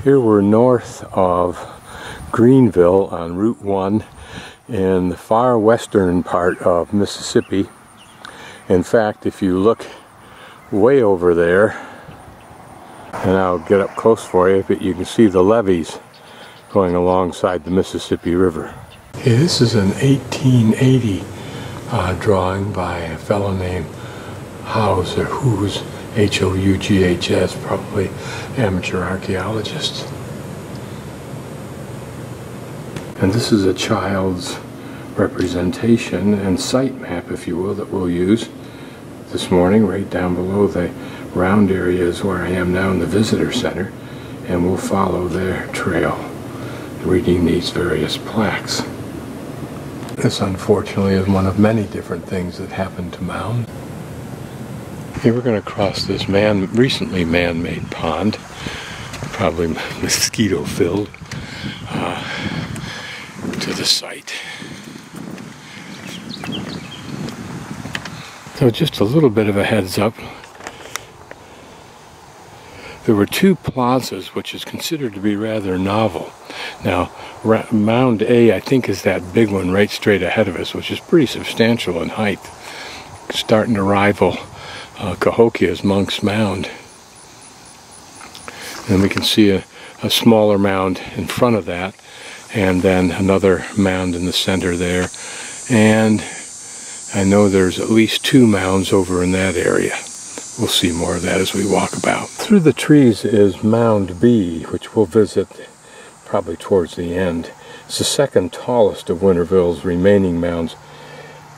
Here we're north of Greenville on Route 1 in the far western part of Mississippi. In fact, if you look way over there, and I'll get up close for you, but you can see the levees going alongside the Mississippi River. Okay, this is an 1880 drawing by a fellow named Howes, or Who's, H-O-U-G-H-S, probably amateur archaeologist. And this is a child's representation and site map, if you will, that we'll use this morning. Right down below the round area is where I am now in the visitor center, and we'll follow their trail reading these various plaques. This unfortunately is one of many different things that happened to mounds. Here we're going to cross this recently man-made pond, probably mosquito-filled, to the site. So just a little bit of a heads up. There were two plazas, which is considered to be rather novel. Now, Mound A, I think, is that big one right straight ahead of us, which is pretty substantial in height, starting to rival Cahokia's Monk's Mound. And we can see a smaller mound in front of that, and then another mound in the center there. And I know there's at least two mounds over in that area. We'll see more of that as we walk about. Through the trees is Mound B, which we'll visit probably towards the end. It's the second tallest of Winterville's remaining mounds.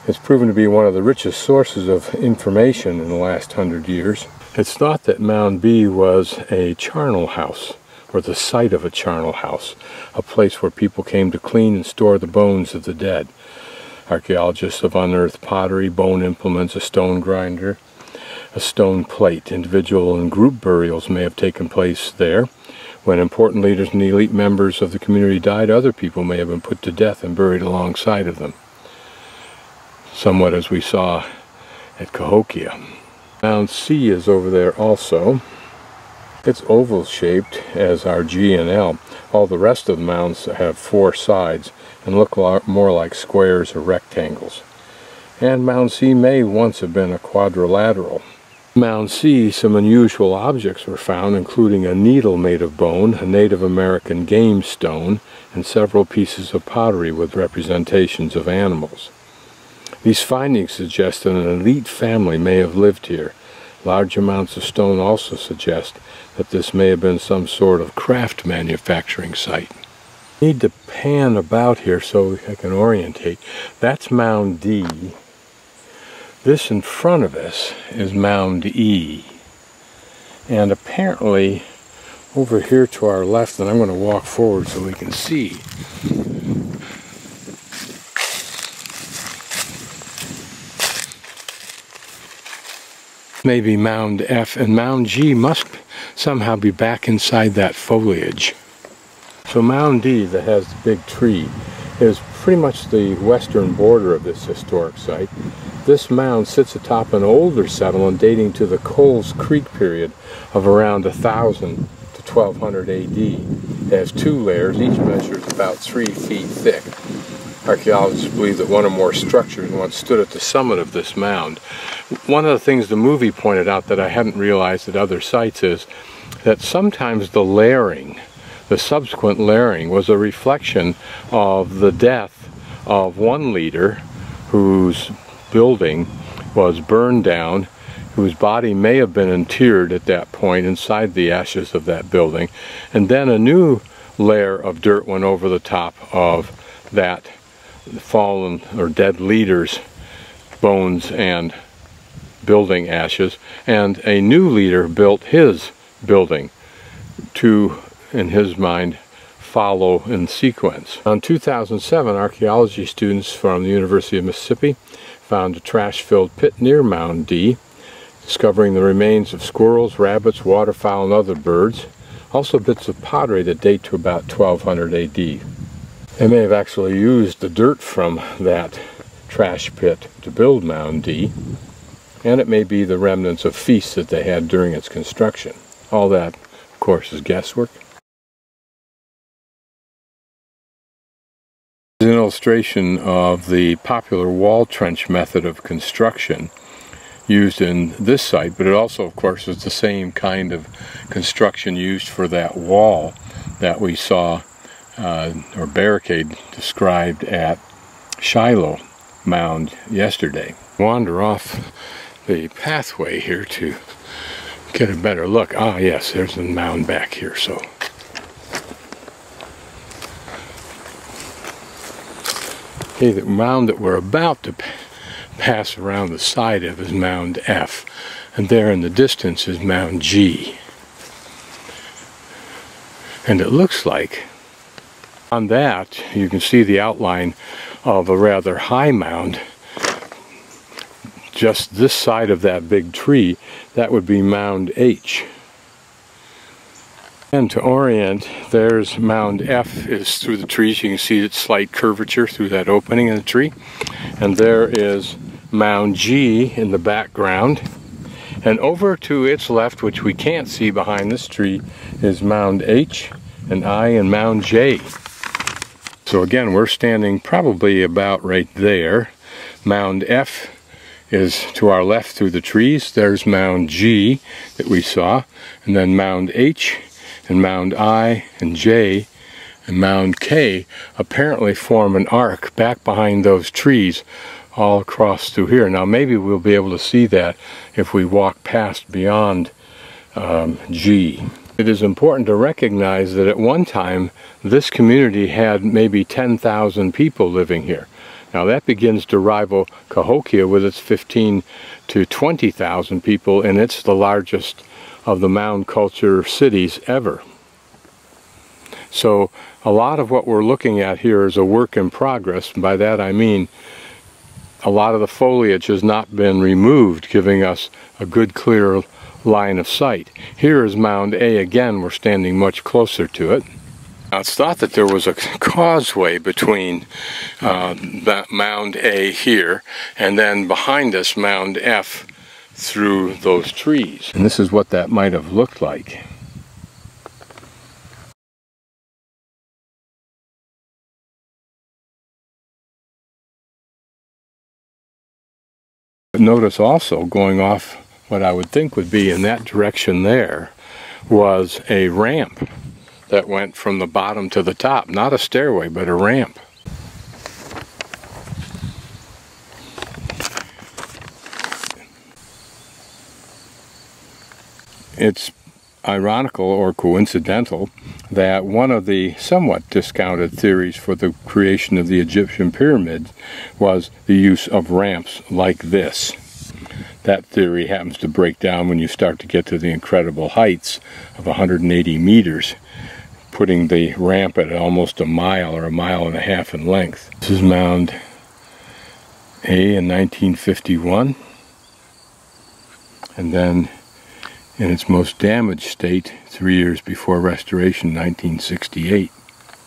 It's proven to be one of the richest sources of information in the last 100 years. It's thought that Mound B was a charnel house, or the site of a charnel house, a place where people came to clean and store the bones of the dead. Archaeologists have unearthed pottery, bone implements, a stone grinder, a stone plate. Individual and group burials may have taken place there. When important leaders and elite members of the community died, other people may have been put to death and buried alongside of them, somewhat as we saw at Cahokia. Mound C is over there also. It's oval shaped, as are G and L. All the rest of the mounds have four sides and look more like squares or rectangles. And Mound C may once have been a quadrilateral. Mound C, some unusual objects were found, including a needle made of bone, a Native American game stone, and several pieces of pottery with representations of animals. These findings suggest that an elite family may have lived here. Large amounts of stone also suggest that this may have been some sort of craft manufacturing site. I need to pan about here so I can orientate. That's Mound D. This in front of us is Mound E. And apparently over here to our left, and I'm going to walk forward so we can see, maybe Mound F, and Mound G must somehow be back inside that foliage. So Mound D, that has the big tree, is pretty much the western border of this historic site. This mound sits atop an older settlement dating to the Coles Creek period of around 1000 to 1200 AD. It has two layers, each measures about 3 feet thick. Archaeologists believe that one or more structures once stood at the summit of this mound. One of the things the movie pointed out that I hadn't realized at other sites is that sometimes the layering, the subsequent layering, was a reflection of the death of one leader whose building was burned down, whose body may have been interred at that point inside the ashes of that building, and then a new layer of dirt went over the top of that fallen or dead leader's bones and building ashes, and a new leader built his building to, in his mind, follow in sequence. In 2007, archaeology students from the University of Mississippi found a trash-filled pit near Mound D, discovering the remains of squirrels, rabbits, waterfowl, and other birds, also bits of pottery that date to about 1200 AD. They may have actually used the dirt from that trash pit to build Mound D, and it may be the remnants of feasts that they had during its construction. All that, of course, is guesswork. illustration of the popular wall trench method of construction used in this site, but it also, of course, is the same kind of construction used for that wall that we saw, or barricade described at Shiloh Mound yesterday. Wander off the pathway here to get a better look. Ah, yes, there's a mound back here, so. Okay, the mound that we're about to pass around the side of is mound F, and there in the distance is mound G. And it looks like on that you can see the outline of a rather high mound just this side of that big tree. That would be mound H. And to orient, there's mound F is through the trees. You can see its slight curvature through that opening in the tree. And there is mound G in the background. And over to its left, which we can't see behind this tree, is mound H and I and mound J. So again, we're standing probably about right there. Mound F is to our left through the trees. There's mound G that we saw. And then mound H and mound I and J and mound K apparently form an arc back behind those trees all across through here. Now maybe we'll be able to see that if we walk past beyond G. It is important to recognize that at one time this community had maybe 10,000 people living here. Now that begins to rival Cahokia with its 15 to 20,000 people, and it's the largest of the mound culture cities ever. So a lot of what we're looking at here is a work in progress. By that I mean a lot of the foliage has not been removed, giving us a good clear line of sight. Here is mound A again. We're standing much closer to it. Now it's thought that there was a causeway between mound A here and then behind us mound F through those trees. And this is what that might have looked like. But notice also, going off what I would think would be in that direction there, was a ramp that went from the bottom to the top. Not a stairway, but a ramp. It's ironical or coincidental that one of the somewhat discounted theories for the creation of the Egyptian pyramids was the use of ramps like this. That theory happens to break down when you start to get to the incredible heights of 180 meters, putting the ramp at almost a mile or a mile and a half in length. This is mound A in 1951, and then in its most damaged state 3 years before restoration, 1968.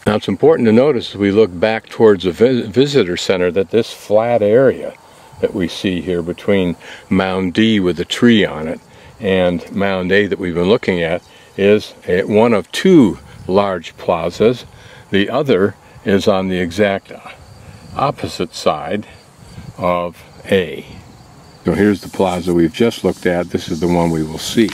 Now it's important to notice as we look back towards the visitor center that this flat area that we see here between mound D with a tree on it and mound A that we've been looking at is one of two large plazas. The other is on the exact opposite side of A. So here's the plaza we've just looked at. This is the one we will see.